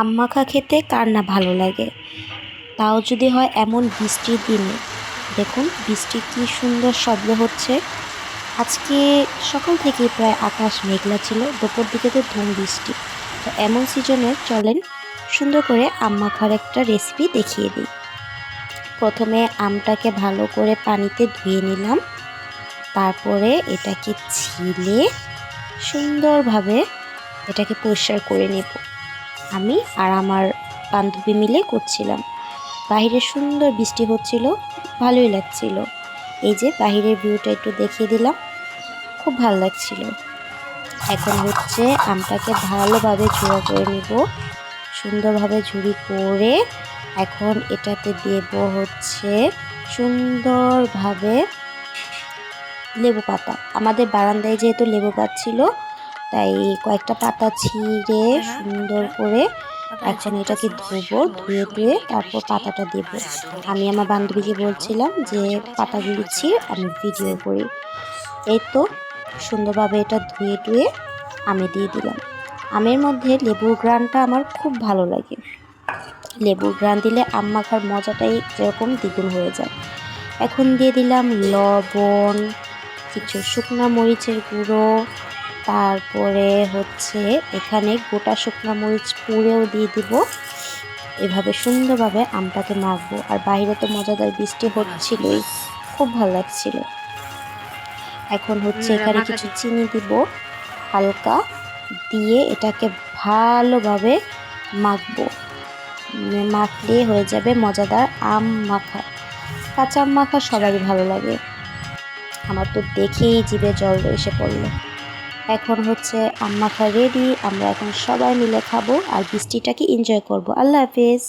আম মাখা খেতে কার না ভালো লাগে, তাও যদি হয় এমন বৃষ্টির দিনে। দেখুন বৃষ্টি কি সুন্দর শব্দ হচ্ছে। আজকে সকাল থেকে প্রায় আকাশ মেঘলা ছিল, দুপুর দিকে তো ধুম বৃষ্টি। তো এমন সিজনে চলেন সুন্দর করে আম মাখার একটা রেসিপি দেখিয়ে দিই। প্রথমে আমটাকে ভালো করে পানিতে ধুয়ে নিলাম, তারপরে এটাকে ছিলে সুন্দরভাবে এটাকে পরিষ্কার করে নেব। আমি আর আমার বান্ধবী মিলে করছিলাম। বাইরে সুন্দর বৃষ্টি হচ্ছিল, ভালোই লাগছিল। এই যে বাহিরের ভিউটা একটু দেখিয়ে দিলাম, খুব ভালো লাগছিল। এখন হচ্ছে আমটাকে ভালোভাবে ঝুড়া করে নিব, সুন্দরভাবে ঝুড়ি করে এখন এটাতে দেব হচ্ছে সুন্দরভাবে লেবু পাতা। আমাদের বারান্দায় যেহেতু লেবু গাছ ছিল, তাই কয়েকটা পাতা ছিঁড়ে সুন্দর করে এখন এটাকে ধুবো, ধুয়ে টুয়ে তারপর পাতাটা দেব। আমি আমার বান্ধবীকে বলছিলাম যে পাতাগুলি ছিঁড়, আমি ভিডিও করি। এই তো সুন্দরভাবে এটা ধুয়ে টুয়ে আমি দিয়ে দিলাম। আমের মধ্যে লেবুর ঘ্রাণটা আমার খুব ভালো লাগে। লেবুর ঘ্রাণ দিলে আম মাখার মজাটাই যেরকম দ্বিগুণ হয়ে যায়। এখন দিয়ে দিলাম লবণ, কিছু শুকনা মরিচের গুঁড়ো, তারপরে হচ্ছে এখানে গোটা শুকনা মরিচ পুড়েও দিয়ে দিব। এভাবে সুন্দরভাবে আমটাকে মাখবো। আর বাইরে তো মজাদার বৃষ্টি হচ্ছিলই, খুব ভালো লাগছিল। এখন হচ্ছে এখানে কিছু চিনি দিব হালকা, দিয়ে এটাকে ভালোভাবে মাখবো। মাখলে হয়ে যাবে মজাদার আম মাখা। কাঁচা আম মাখা সবারই ভালো লাগে, আমার তো দেখেই জিভে জল এসে পড়লো। এখন হচ্ছে আম মাখা রেডি, আমরা এখন সবাই মিলে খাবো আর বৃষ্টিটাকে এনজয় করব। আল্লাহ হাফেজ।